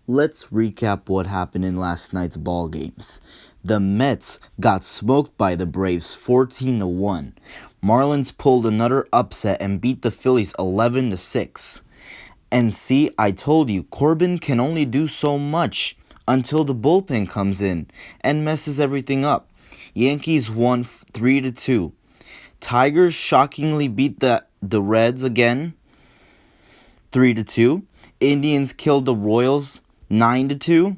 Let's recap what happened in last night's ball games. The Mets got smoked by the Braves 14-1. Marlins pulled another upset and beat the Phillies 11-6. And see, I told you, Corbin can only do so much until the bullpen comes in and messes everything up. Yankees won 3-2. Tigers shockingly beat the Reds again 3-2. Indians killed the Royals 9-2.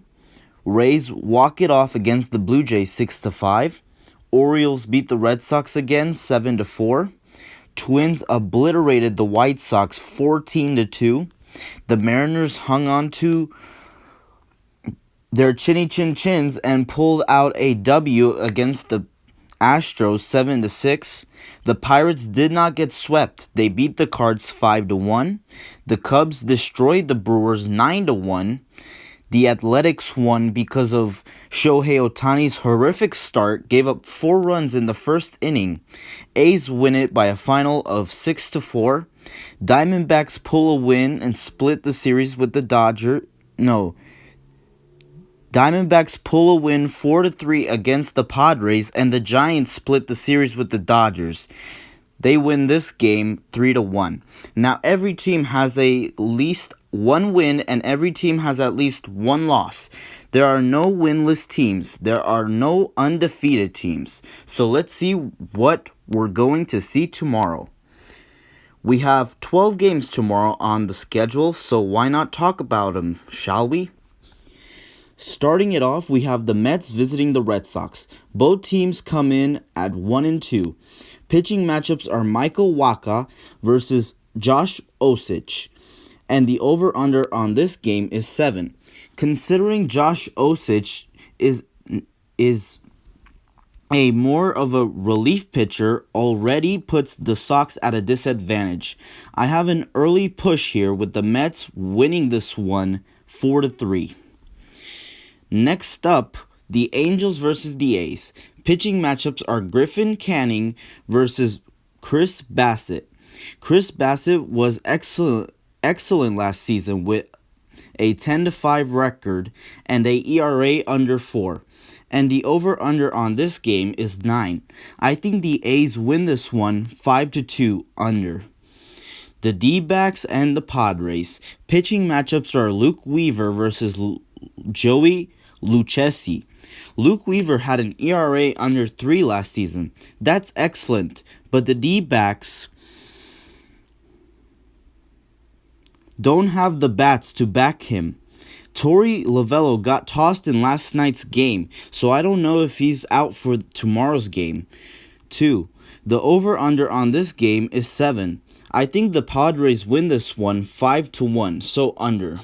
Rays walk it off against the Blue Jays 6-5. Orioles beat the Red Sox again 7-4. Twins obliterated the White Sox 14-2. The Mariners hung on to their chinny chin chins and pulled out a W against the Astros 7-6. The Pirates did not get swept. They beat the Cards 5-1. The Cubs destroyed the Brewers 9-1. The Athletics won because of Shohei Ohtani's horrific start, gave up 4 runs in the first inning. A's win it by a final of 6-4. Diamondbacks pull a win and split the series with the Diamondbacks pull a win 4-3 against the Padres, and the Giants split the series with the Dodgers. They win this game 3-1. Now every team has at least one win and every team has at least one loss. There are no winless teams. There are no undefeated teams. So let's see what we're going to see tomorrow. We have 12 games tomorrow on the schedule, so why not talk about them, shall we? Starting it off, we have the Mets visiting the Red Sox. Both teams come in at 1-2. Pitching matchups are Michael Wacha versus Josh Osich, and the over-under on this game is 7. Considering Josh Osich is a more of a relief pitcher, already puts the Sox at a disadvantage. I have an early push here with the Mets winning this one 4-3. Next up, the Angels versus the A's. Pitching matchups are Griffin Canning versus Chris Bassett. Chris Bassett was excellent last season with a 10-5 record and a ERA under 4. And the over-under on this game is 9. I think the A's win this one 5-2 under. The D-backs and the Padres. Pitching matchups are Luke Weaver versus Joey Lucchesi. Luke Weaver had an ERA under 3 last season. That's excellent, but the D-backs don't have the bats to back him. Torey Lovullo got tossed in last night's game, so I don't know if he's out for tomorrow's game. 2. The over-under on this game is 7. I think the Padres win this one 5-1, so under.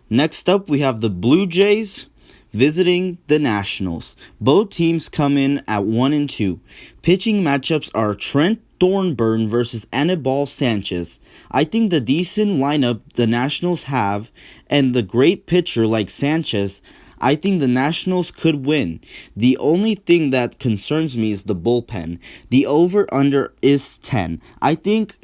Next up, we have the Blue Jays visiting the Nationals. Both teams come in at 1-2. Pitching matchups are Trent Thornburn versus Anibal Sanchez. I think the decent lineup the Nationals have and the great pitcher like Sanchez, I think the Nationals could win. The only thing that concerns me is the bullpen. The over-under is 10. I think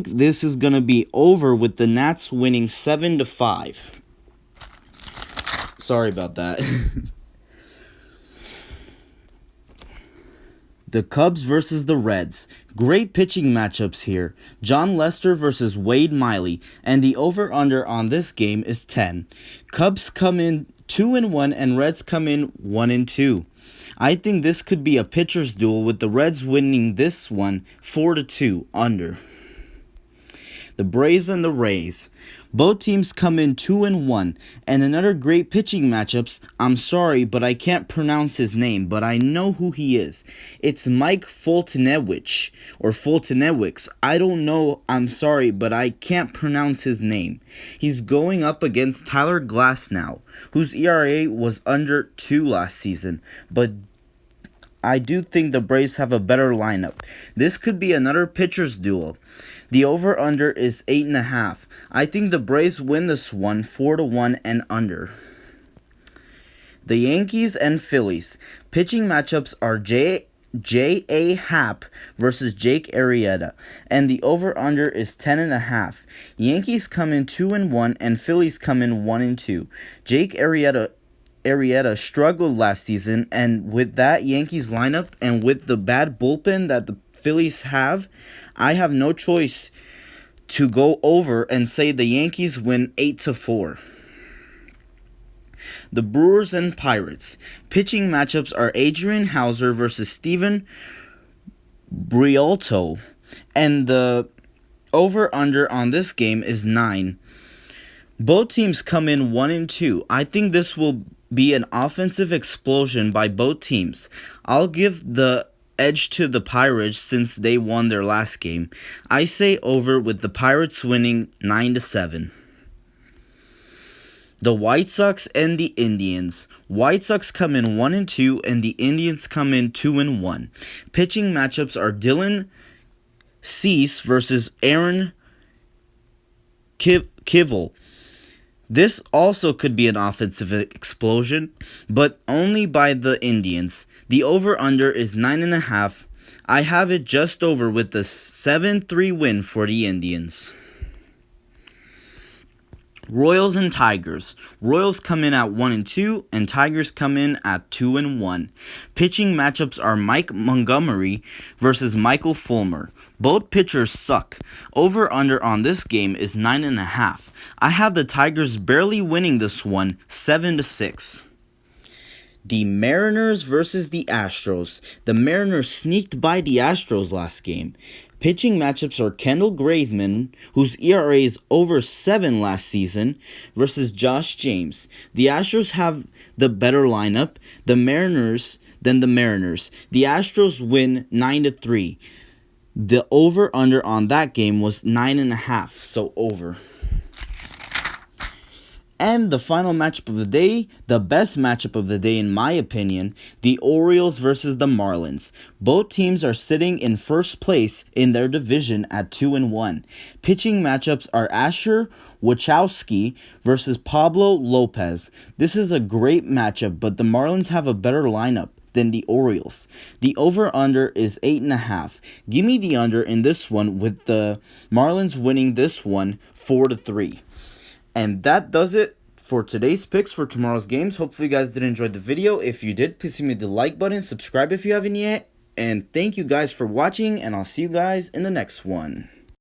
this is going to be over with the Nats winning 7-5. Sorry about that. The Cubs versus the Reds. Great pitching matchups here. John Lester versus Wade Miley, and the over-under on this game is 10. Cubs come in 2-1 and Reds come in 1-2. I think this could be a pitcher's duel with the Reds winning this one 4-2 under. The Braves and the Rays. Both teams come in 2-1, and another great pitching matchups. I'm sorry, but I can't pronounce his name, but I know who he is. It's Mike Foltynewicz, or Foltynewicz. I don't know, I'm sorry, but I can't pronounce his name. He's going up against Tyler Glasnow, whose ERA was under 2 last season, but I do think the Braves have a better lineup. This could be another pitcher's duel. The over-under is 8.5. I think the Braves win this one 4-1 and under. The Yankees and Phillies. Pitching matchups are J.A. Happ versus Jake Arrieta, and the over-under is 10.5. Yankees come in 2-1 and Phillies come in 1-2. Jake Arrieta struggled last season, and with that Yankees lineup and with the bad bullpen that the Phillies have, I have no choice to go over and say the Yankees win 8-4. The Brewers and Pirates. Pitching matchups are Adrian Hauser versus Steven Briolto, and the over-under on this game is 9. Both teams come in 1-2. I think this will be an offensive explosion by both teams. I'll give the edge to the Pirates since they won their last game. I say over with the Pirates winning 9-7. The White Sox and the Indians. White Sox come in 1-2 and the Indians come in 2-1. Pitching matchups are Dylan Cease versus Aaron Kivel. This also could be an offensive explosion, but only by the Indians. The over-under is 9.5. I have it just over with the 7-3 win for the Indians. Royals and Tigers. Royals come in at 1-2 and Tigers come in at 2-1. Pitching matchups are Mike Montgomery versus Michael Fulmer. Both pitchers suck. Over-under on this game is 9.5. I have the Tigers barely winning this one 7-6. The Mariners versus the Astros. The Mariners sneaked by the Astros last game. Pitching matchups are Kendall Graveman, whose ERA is over 7 last season, versus Josh James. The Astros have the better lineup than the Mariners. The Astros win 9-3. The over-under on that game was 9.5, so over. And the final matchup of the day, the best matchup of the day in my opinion, the Orioles versus the Marlins. Both teams are sitting in first place in their division at 2-1. Pitching matchups are Asher Wachowski versus Pablo Lopez. This is a great matchup, but the Marlins have a better lineup than the Orioles. The over-under is 8.5. Give me the under in this one with the Marlins winning this one 4-3. And that does it for today's picks for tomorrow's games. Hopefully you guys did enjoy the video. If you did, please hit me the like button, subscribe if you haven't yet. And thank you guys for watching, and I'll see you guys in the next one.